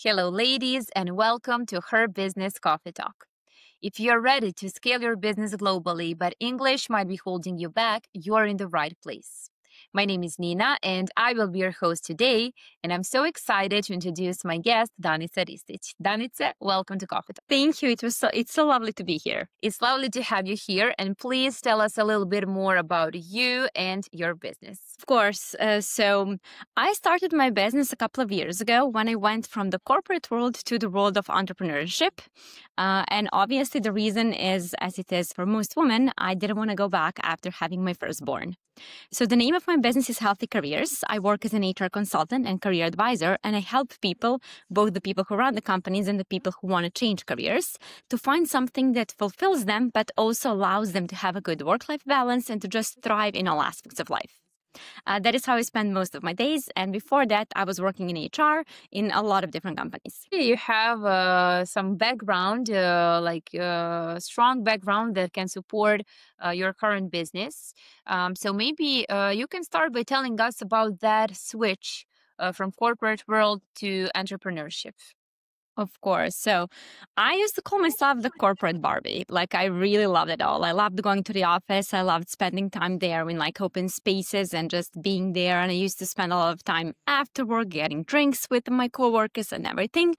Hello, ladies, and welcome to Her Business Coffee Talk. If you're ready to scale your business globally, but English might be holding you back, you're in the right place. My name is Nina, and I will be your host today. And I'm so excited to introduce my guest, Danica Ristić. Danica, welcome to Coffee Talk. Thank you. It's so lovely to be here. It's lovely to have you here. And please tell us a little bit more about you and your business. Of course. So I started my business a couple of years ago when I went from the corporate world to the world of entrepreneurship. And obviously the reason is, as it is for most women, I didn't want to go back after having my firstborn. So the name of my business is Healthy Careers. I work as an HR consultant and career advisor, and I help people, both the people who run the companies and the people who want to change careers, to find something that fulfills them, but also allows them to have a good work-life balance and to just thrive in all aspects of life. That is how I spend most of my days. And before that, I was working in HR in a lot of different companies. You have some background, strong background that can support your current business. So maybe you can start by telling us about that switch from corporate world to entrepreneurship. Of course. So I used to call myself the corporate Barbie. Like, I really loved it all. I loved going to the office. I loved spending time there in like open spaces and just being there. And I used to spend a lot of time after work getting drinks with my coworkers and everything.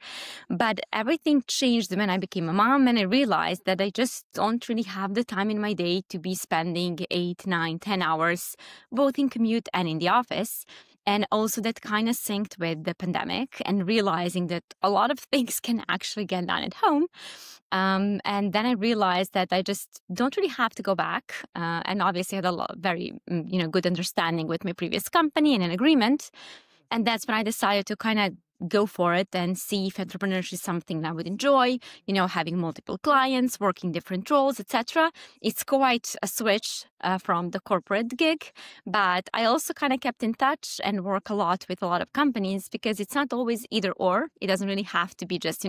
But everything changed when I became a mom, and I realized that I just don't really have the time in my day to be spending 8, 9, 10 hours both in commute and in the office. And also that kind of synced with the pandemic and realizing that a lot of things can actually get done at home. And then I realized that I just don't really have to go back. And obviously had a very good understanding with my previous company and an agreement. And that's when I decided to kind of go for it and see if entrepreneurship is something I would enjoy, having multiple clients, working different roles, etc. It's quite a switch from the corporate gig, but I also kind of kept in touch and work a lot with a lot of companies because it's not always either or. It doesn't really have to be just,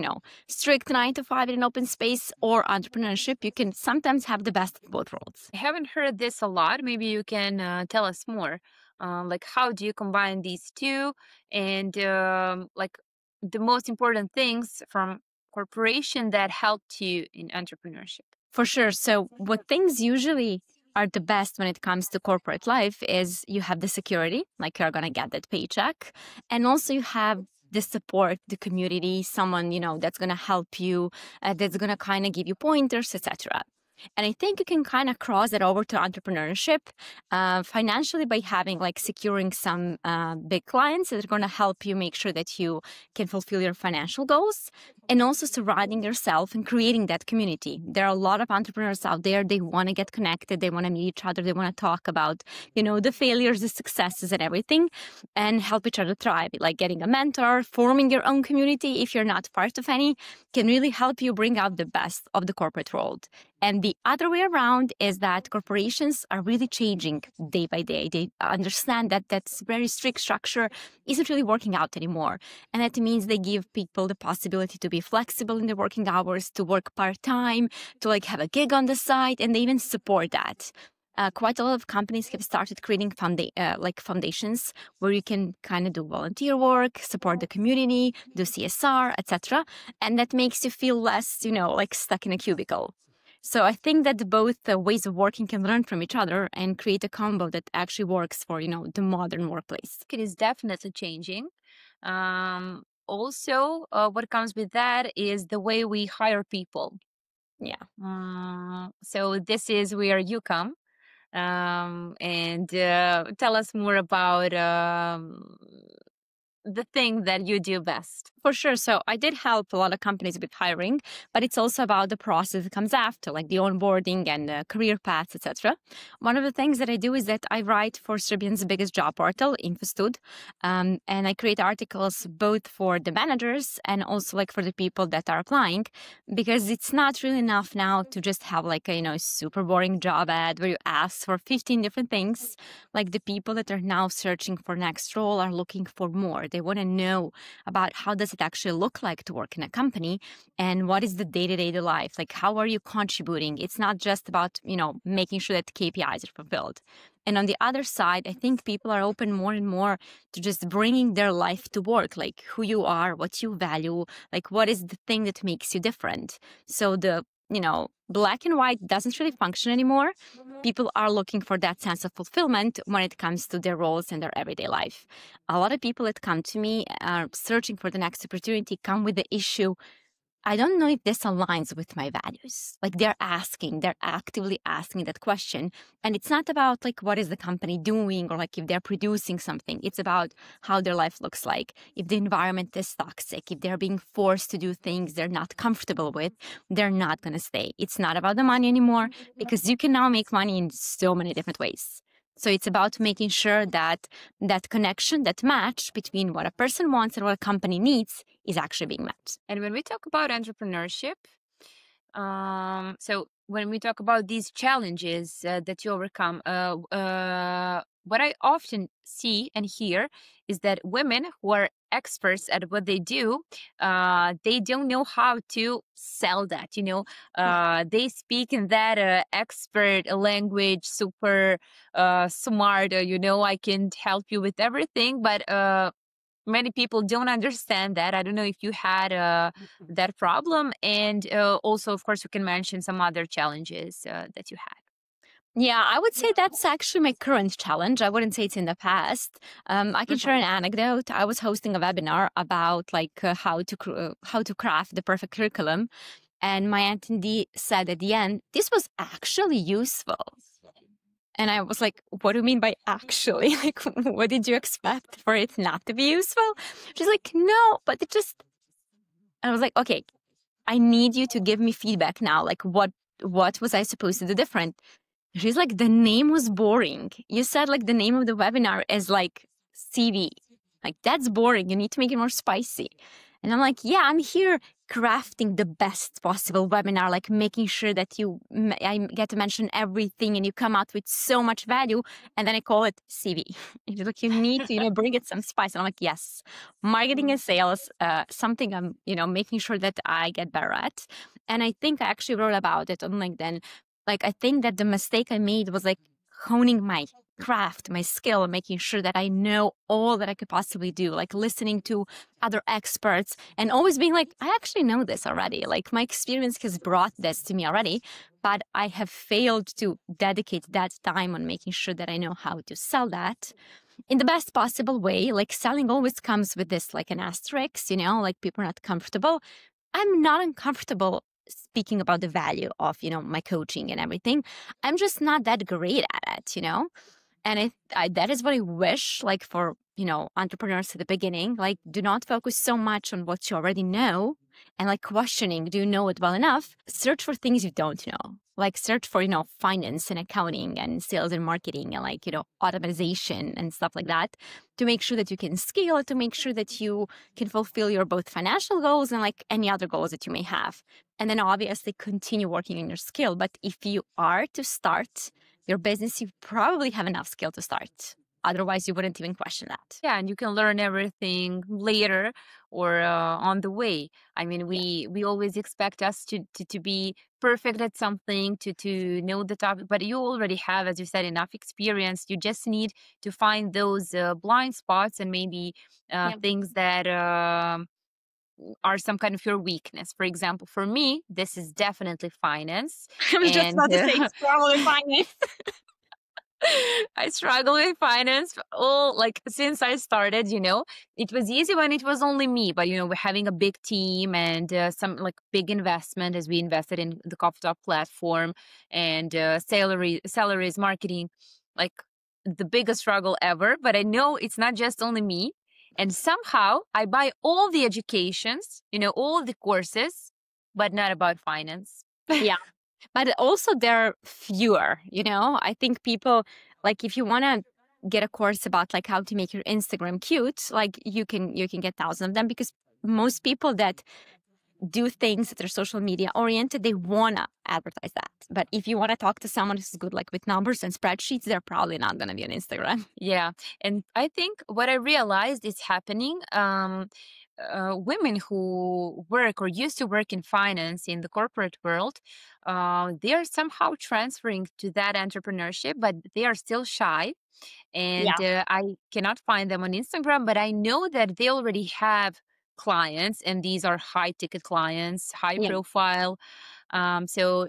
strict 9 to 5 in an open space or entrepreneurship. You can sometimes have the best of both worlds. I haven't heard this a lot. Maybe you can tell us more. How do you combine these two, and the most important things from corporation that helped you in entrepreneurship? For sure. So what things usually are the best when it comes to corporate life is you have the security, like you're going to get that paycheck. And also you have the support, the community, someone, that's going to help you, that's going to kind of give you pointers, etc. And I think you can kind of cross that over to entrepreneurship financially by securing some big clients that are going to help you make sure that you can fulfill your financial goals, and also surrounding yourself and creating that community. There are a lot of entrepreneurs out there. They want to get connected. They want to meet each other. They want to talk about, the failures, the successes and everything, and help each other thrive. Like getting a mentor, forming your own community, if you're not part of any, can really help you bring out the best of the corporate world. And the other way around is that corporations are really changing day by day. They understand that that's very strict structure isn't really working out anymore. And that means they give people the possibility to be flexible in their working hours, to work part-time, to have a gig on the side, and they even support that. Quite a lot of companies have started creating foundations where you can kind of do volunteer work, support the community, do CSR, etc. And that makes you feel less, stuck in a cubicle. So I think that both ways of working can learn from each other and create a combo that actually works for, the modern workplace. It is definitely changing. Also, what comes with that is the way we hire people. Yeah. So this is where you come. And tell us more about the thing that you do best. For sure. So I did help a lot of companies with hiring, but it's also about the process that comes after, like the onboarding and the career paths, etc. One of the things that I do is that I write for Serbian's biggest job portal, InfoStud, and I create articles both for the managers and also for the people that are applying, because it's not really enough now to just have a super boring job ad where you ask for 15 different things. Like, the people that are now searching for next role are looking for more. They want to know about how does it actually look like to work in a company and what is the day-to-day life. Like, how are you contributing? It's not just about, making sure that KPIs are fulfilled. And on the other side, I think people are open more and more to just bringing their life to work, like who you are, what you value, like what is the thing that makes you different. So the, black and white doesn't really function anymore. People are looking for that sense of fulfillment when it comes to their roles and their everyday life. A lot of people that come to me are searching for the next opportunity come with the issue, I don't know if this aligns with my values. Like they're actively asking that question. And it's not about like, what is the company doing or like if they're producing something. It's about how their life looks like. If the environment is toxic, if they're being forced to do things they're not comfortable with, they're not going to stay. It's not about the money anymore because you can now make money in so many different ways. So it's about making sure that that connection, that match between what a person wants and what a company needs is actually being met. And when we talk about entrepreneurship, so when we talk about these challenges that you overcome, what I often see and hear is that women who are experts at what they do, they don't know how to sell that. They speak in that expert language, super smart. I can help you with everything, but many people don't understand that. I don't know if you had that problem. And also, of course, you can mention some other challenges that you had. Yeah, I would say that's actually my current challenge. I wouldn't say it's in the past. I can share an anecdote. I was hosting a webinar about like how to craft the perfect curriculum, and my attendee said at the end, "This was actually useful." And I was like, "What do you mean by actually? Like, what did you expect for it not to be useful?" She's like, "No, but it just." And I was like, "Okay, I need you to give me feedback now. Like, what was I supposed to do different?" She's like, "The name was boring. You said like the name of the webinar is like CV. Like that's boring. You need to make it more spicy." And I'm like, "Yeah, I'm here crafting the best possible webinar, like making sure that I get to mention everything and you come out with so much value." And then I call it CV. And she's like, "You need to, bring it some spice." And I'm like, "Yes, marketing and sales, something I'm, making sure that I get better at." And I think I actually wrote about it on LinkedIn. Like, I think that the mistake I made was like honing my craft, my skill, making sure that I know all that I could possibly do, like listening to other experts and always being like, I actually know this already. Like my experience has brought this to me already, but I have failed to dedicate that time on making sure that I know how to sell that in the best possible way. Like selling always comes with this, like an asterisk, like people are not comfortable. I'm not uncomfortable speaking about the value of, my coaching and everything. I'm just not that great at it, And that is what I wish, like for, entrepreneurs at the beginning, like do not focus so much on what you already know and like questioning, do you know it well enough? Search for things you don't know. Like search for, finance and accounting and sales and marketing and like, automation and stuff like that to make sure that you can scale, to make sure that you can fulfill your both financial goals and like any other goals that you may have. And then obviously continue working on your skill. But if you are to start your business, you probably have enough skill to start. Otherwise, you wouldn't even question that. Yeah, and you can learn everything later or on the way. I mean, we always expect us to be perfect at something, to know the topic, but you already have, as you said, enough experience. You just need to find those blind spots and maybe things that are some kind of your weakness. For example, for me, this is definitely finance. I was just about to say it's probably finance. I struggle with finance since I started, it was easy when it was only me, but we're having a big team and some like big investment as we invested in the Coffee Talk platform and salaries, marketing, like the biggest struggle ever. But I know it's not just only me. And somehow I buy all the educations, all the courses, but not about finance. Yeah. But also there are fewer, I think people, like if you want to get a course about like how to make your Instagram cute, like you can get thousands of them because most people that do things that are social media oriented, they want to advertise that. But if you want to talk to someone who's good like with numbers and spreadsheets, they're probably not going to be on Instagram. Yeah. And I think what I realized is happening, women who work or used to work in finance in the corporate world, they are somehow transferring to that entrepreneurship, but they are still shy. And Yeah. I cannot find them on Instagram, but I know that they already have clients, and these are high ticket clients, high Yeah. profile. So,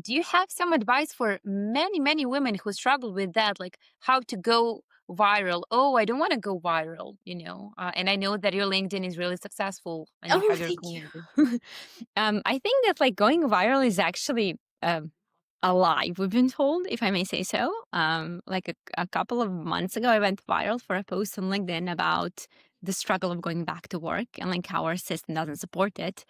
do you have some advice for many, many women who struggle with that, like how to go viral? Oh, I don't want to go viral, and I know that your LinkedIn is really successful and you Oh, have your thank community. you. I think that like going viral is actually a lie, we've been told, if I may say so. Like a couple of months ago, I went viral for a post on LinkedIn about the struggle of going back to work and like how our system doesn't support it.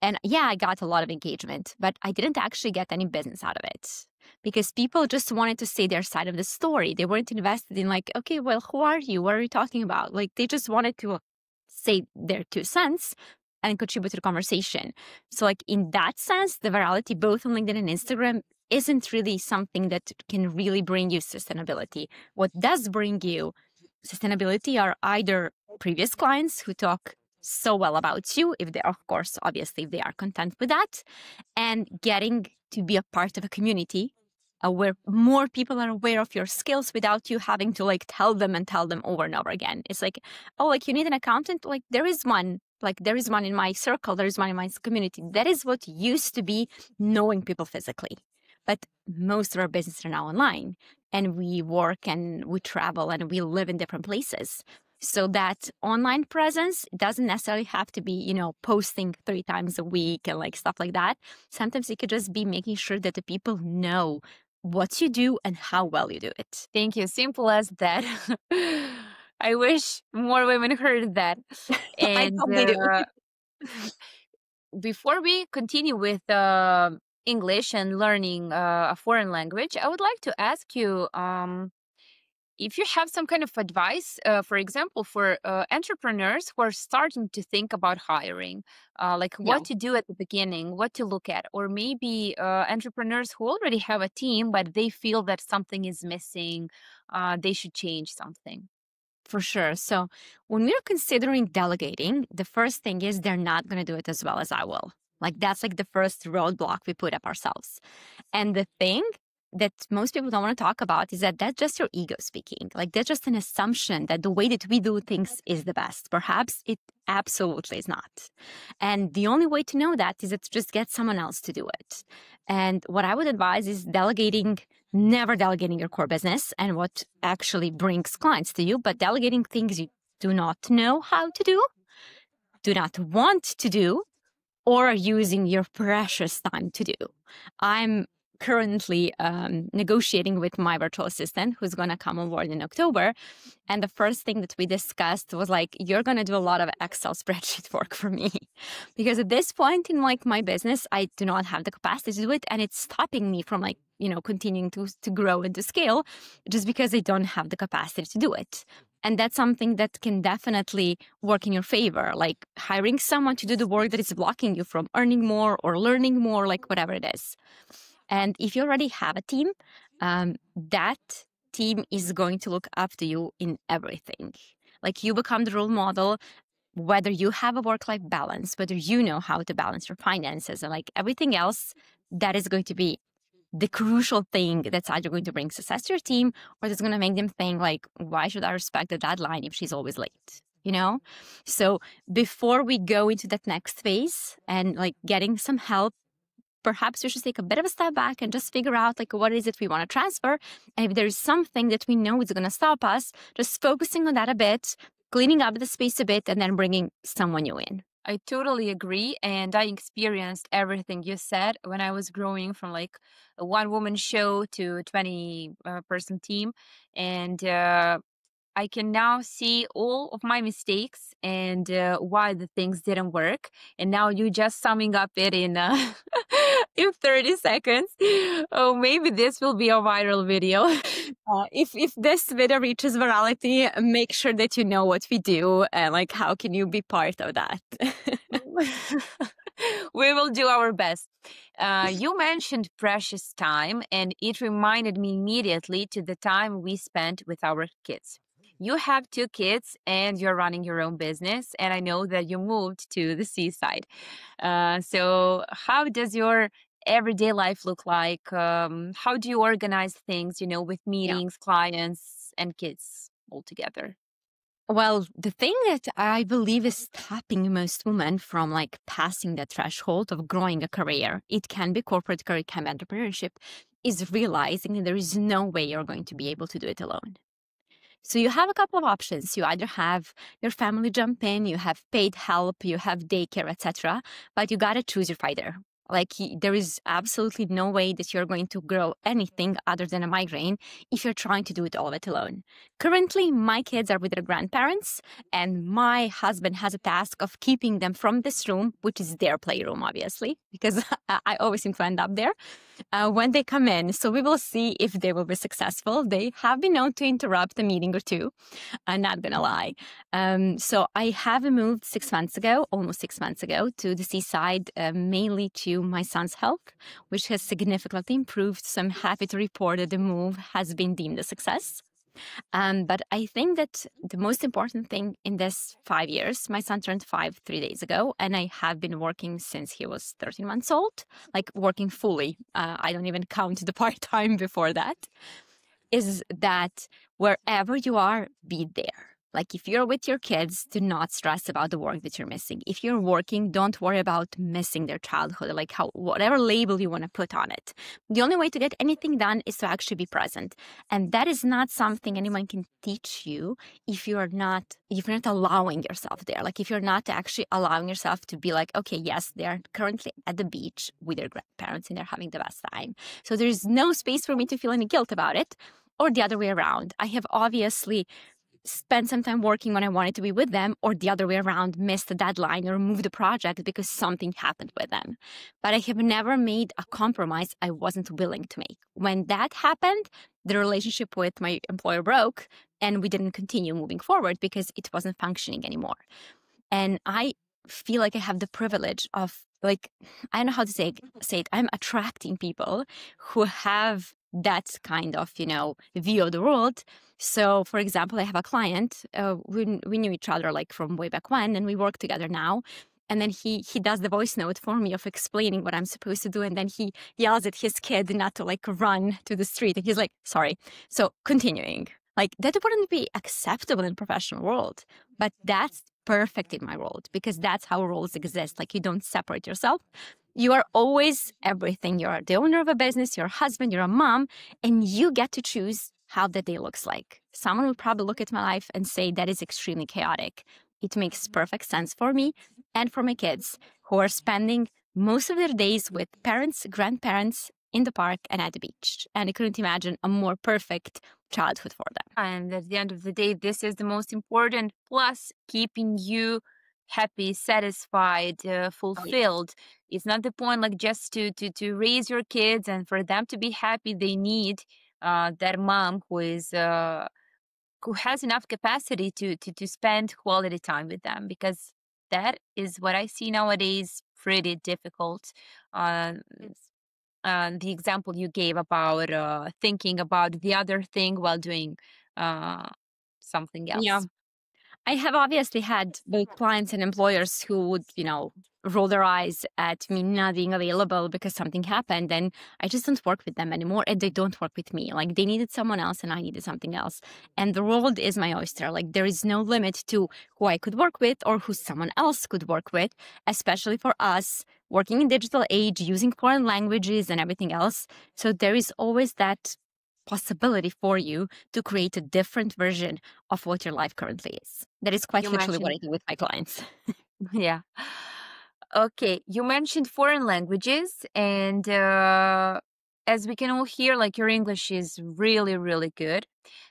And yeah, I got a lot of engagement, but I didn't actually get any business out of it because people just wanted to say their side of the story. They weren't invested in like, okay, well, who are you? What are you talking about? Like they just wanted to say their 2 cents and contribute to the conversation. So like in that sense, the virality both on LinkedIn and Instagram isn't really something that can really bring you sustainability. What does bring you sustainability are either previous clients who talk so well about you, if they are, of course, obviously, if they are content with that, and getting to be a part of a community where more people are aware of your skills without you having to like tell them over and over again. It's like, oh, like you need an accountant? Like there is one. Like there is one in my circle, there is one in my community. That is what used to be knowing people physically. But most of our businesses are now online, and we work and we travel and we live in different places. So that online presence doesn't necessarily have to be, posting 3 times a week and like stuff like that. Sometimes it could just be making sure that the people know what you do and how well you do it. Thank you. Simple as that. I wish more women heard that. I And hope they do. before we continue with English and learning a foreign language, I would like to ask you if you have some kind of advice, for example, for entrepreneurs who are starting to think about hiring, like Yeah. what to do at the beginning, what to look at, or maybe entrepreneurs who already have a team, but they feel that something is missing, they should change something. For sure. So when we're considering delegating, the first thing is they're not going to do it as well as I will. Like that's like the first roadblock we put up ourselves. And the thing that most people don't want to talk about is that that's just your ego speaking. Like that's just an assumption that the way that we do things is the best. Perhaps it absolutely is not. And the only way to know that is to just get someone else to do it. And what I would advise is never delegating your core business and what actually brings clients to you, but delegating things you do not know how to do not want to do, or are using your precious time to do. I'm currently negotiating with my virtual assistant who's going to come on board in October. And the first thing that we discussed was like, you're going to do a lot of Excel spreadsheet work for me. Because at this point in like my business, I do not have the capacity to do it. And it's stopping me from like, continuing to grow and to scale just because I don't have the capacity to do it. And that's something that can definitely work in your favor, like hiring someone to do the work that is blocking you from earning more or learning more, like whatever it is. And if you already have a team, that team is going to look after you in everything. Like you become the role model, whether you have a work-life balance, whether you know how to balance your finances and like everything else, that is going to be the crucial thing that's either going to bring success to your team or that's going to make them think like, why should I respect the deadline if she's always late? So before we go into that next phase and like getting some help, perhaps we should take a bit of a step back and just figure out like what is it we want to transfer. And if there is something that we know is going to stop us, just focusing on that a bit, cleaning up the space a bit, and then bringing someone new in. I totally agree. And I experienced everything you said when I was growing from like a one-woman show to a 20-person team. And I can now see all of my mistakes and why the things didn't work. And now you're just summing up it in in 30 seconds. Oh, maybe this will be a viral video. If this video reaches virality, make sure that you know what we do and like how can you be part of that. We will do our best. You mentioned precious time, and it reminded me immediately to the time we spent with our kids. You have 2 kids and you're running your own business, and I know that you moved to the seaside. So, how does your everyday life look like? How do you organize things, with Yeah. meetings, clients, and kids all together? Well, the thing that I believe is stopping most women from like passing the threshold of growing a career, it can be corporate career, it can be entrepreneurship, is realizing that there is no way you're going to be able to do it alone. So you have a couple of options. You either have your family jump in, you have paid help, you have daycare, etc. But you got to choose your fighter. Like there is absolutely no way that you're going to grow anything other than a migraine if you're trying to do it all of it alone. Currently, my kids are with their grandparents, and my husband has a task of keeping them from this room, which is their playroom, obviously, because I always seem to end up there when they come in. So we will see if they will be successful. They have been known to interrupt a meeting or two. I'm not going to lie. So I have moved 6 months ago, almost 6 months ago, to the seaside, mainly to my son's health, which has significantly improved. So I'm happy to report that the move has been deemed a success. But I think that the most important thing in this 5 years, my son turned 5 3 days ago, and I have been working since he was 13 months old, like working fully. I don't even count the part time before that. Is that wherever you are, be there. Like if you're with your kids, do not stress about the work that you're missing. If you're working, don't worry about missing their childhood, like whatever label you want to put on it. The only way to get anything done is to actually be present. And that is not something anyone can teach you if you're not allowing yourself there. Like if you're not actually allowing yourself to be like, okay, yes, they're currently at the beach with their grandparents and they're having the best time. So there's no space for me to feel any guilt about it. Or the other way around. I have obviously spent some time working when I wanted to be with them, or the other way around, missed the deadline or moved the project because something happened with them. But I have never made a compromise I wasn't willing to make. When that happened, the relationship with my employer broke and we didn't continue moving forward because it wasn't functioning anymore. And I feel like I have the privilege of, like, I don't know how to say it. I'm attracting people who have that kind of, view of the world. So, for example, I have a client. We knew each other like from way back when, and we work together now. And then he does the voice note for me of explaining what I'm supposed to do. And then he yells at his kid not to like run to the street. And he's like, sorry. So continuing. Like that wouldn't be acceptable in the professional world, but that's perfect in my world because that's how roles exist. Like you don't separate yourself. You are always everything. You're the owner of a business, you're a husband, you're a mom, and you get to choose how that day looks like. Someone will probably look at my life and say that is extremely chaotic. It makes perfect sense for me and for my kids who are spending most of their days with parents, grandparents in the park and at the beach. And I couldn't imagine a more perfect childhood for them. And at the end of the day, this is the most important. Plus, keeping you happy, satisfied, fulfilled. It's not the point like just to raise your kids and for them to be happy. They need that mom who has enough capacity to spend quality time with them, because that is what I see nowadays pretty difficult. Uh, the example you gave about thinking about the other thing while doing uh, something Yeah. else. I have obviously had both clients and employers who would, roll their eyes at me not being available because something happened. And I just don't work with them anymore. And they don't work with me. Like they needed someone else and I needed something else. And the world is my oyster. Like there is no limit to who I could work with or who someone else could work with, especially for us working in digital age, using foreign languages and everything else. So there is always that possibility for you to create a different version of what your life currently is. That is quite You literally what mentioned, I do with my clients. yeah. Okay, you mentioned foreign languages, and as we can all hear, like your English is really, really good.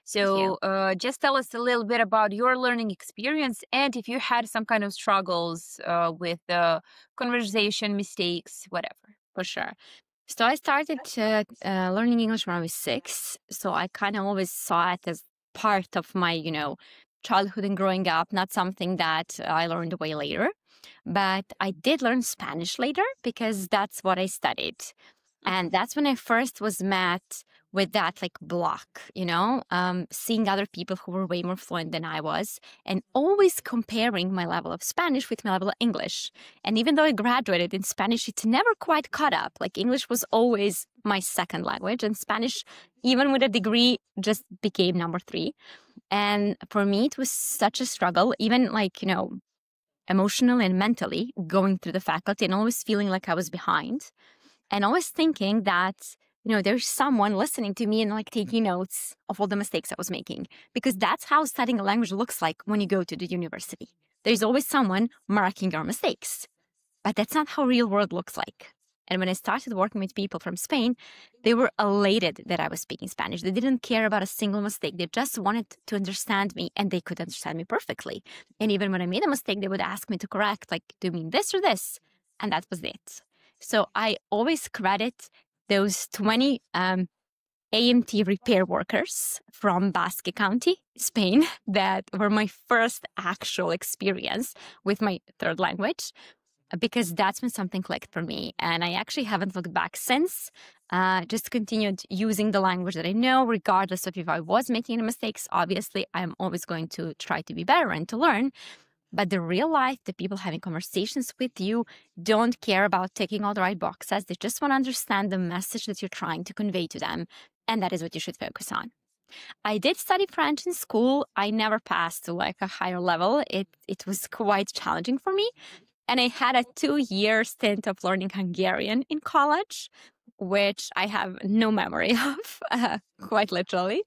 Thank you. So, just tell us a little bit about your learning experience, and if you had some kind of struggles with conversation, mistakes, whatever. For sure. So I started learning English when I was 6. So I kind of always saw it as part of my, childhood and growing up, not something that I learned way later. But I did learn Spanish later because that's what I studied. And that's when I first was met with that like block, seeing other people who were way more fluent than I was and always comparing my level of Spanish with my level of English. And even though I graduated in Spanish, it's never quite caught up. Like English was always my second language, and Spanish, even with a degree, just became number 3. And for me, it was such a struggle, even like, emotionally and mentally going through the faculty and always feeling like I was behind. And always thinking that, there's someone listening to me and like taking notes of all the mistakes I was making, because that's how studying a language looks like when you go to the university. There's always someone marking your mistakes, but that's not how real world looks like. And when I started working with people from Spain, they were elated that I was speaking Spanish. They didn't care about a single mistake. They just wanted to understand me, and they could understand me perfectly. And even when I made a mistake, they would ask me to correct, like, do you mean this or this? And that was it. So I always credit those 20 AMT repair workers from Basque County, Spain, that were my first actual experience with my third language, because that's when something clicked for me. And I actually haven't looked back since. Just continued using the language that I know, regardless of if I was making any mistakes. Obviously, I'm always going to try to be better and to learn. But the real life, the people having conversations with you don't care about ticking all the right boxes. They just want to understand the message that you're trying to convey to them. And that is what you should focus on. I did study French in school. I never passed to like a higher level. It was quite challenging for me. And I had a 2-year stint of learning Hungarian in college, which I have no memory of, quite literally.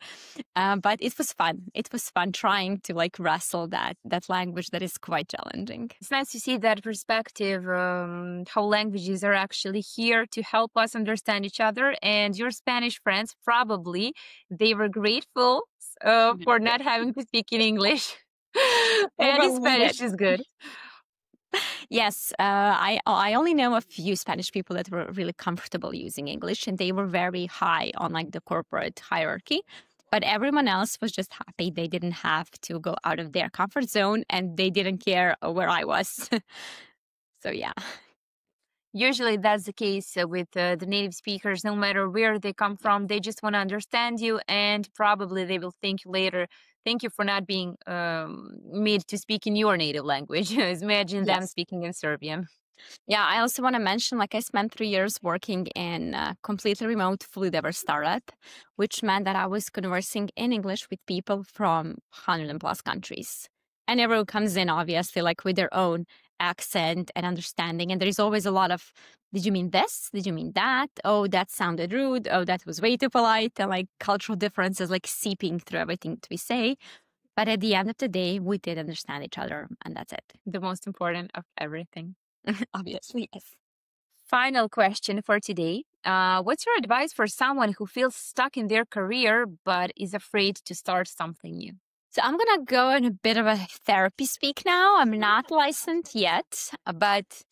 But it was fun. It was fun trying to like wrestle that language that is quite challenging. It's nice to see that perspective, how languages are actually here to help us understand each other. And your Spanish friends, probably, they were grateful for not having to speak in English. And his Spanish is good. Yes, I only know a few Spanish people that were really comfortable using English, and they were very high on like the corporate hierarchy. But everyone else was just happy. They didn't have to go out of their comfort zone, and they didn't care where I was. So yeah. Usually that's the case with the native speakers. No matter where they come from, they just want to understand you, and probably they will thank you later. Thank you for not being made to speak in your native language. Imagine them speaking in Serbian. Yeah, I also want to mention, like, I spent 3 years working in a completely remote, fully diverse startup, which meant that I was conversing in English with people from 100 and plus countries. And everyone comes in, obviously, like with their own accent and understanding. And there's always a lot of, did you mean this? Did you mean that? Oh, that sounded rude. Oh, that was way too polite. And like cultural differences, like seeping through everything that we say. But at the end of the day, we did understand each other, and that's it. The most important of everything. Obviously, yes. Final question for today. What's your advice for someone who feels stuck in their career but is afraid to start something new? So I'm going to go in a bit of a therapy speak now. I'm not licensed yet, but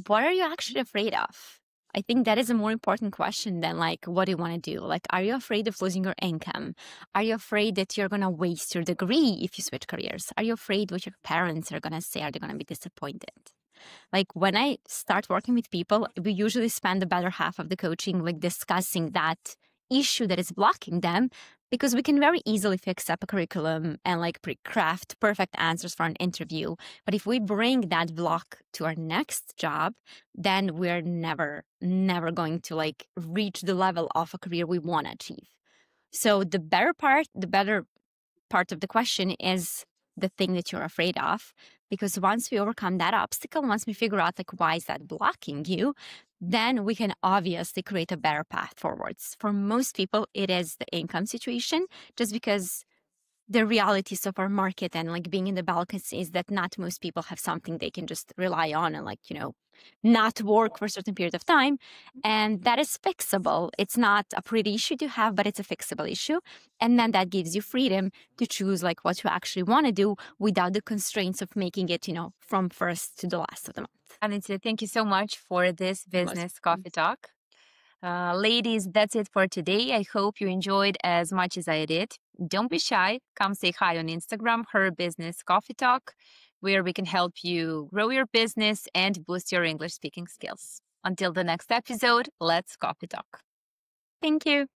what are you actually afraid of? I think that is a more important question than like, what do you want to do? Like, are you afraid of losing your income? Are you afraid that you're going to waste your degree if you switch careers? Are you afraid what your parents are going to say? Are they going to be disappointed? Like when I start working with people, we usually spend the better half of the coaching like discussing that issue that is blocking them, because we can very easily fix up a curriculum and like craft perfect answers for an interview. But if we bring that block to our next job, then we're never going to like reach the level of a career we want to achieve. So the better part of the question is the thing that you're afraid of, because once we overcome that obstacle, once we figure out like why is that blocking you, then we can obviously create a better path forwards. For most people, it is the income situation, just because the realities of our market and like being in the Balkans is that not most people have something they can just rely on and like, not work for a certain period of time. And that is fixable. It's not a pretty issue to have, but it's a fixable issue. And then that gives you freedom to choose like what you actually want to do without the constraints of making it, from first to the last of the month. Danica, thank you so much for this business coffee talk. Ladies, that's it for today. I hope you enjoyed as much as I did. Don't be shy. Come say hi on Instagram, Her Business Coffee Talk. where we can help you grow your business and boost your English speaking skills. Until the next episode, let's coffee talk. Thank you.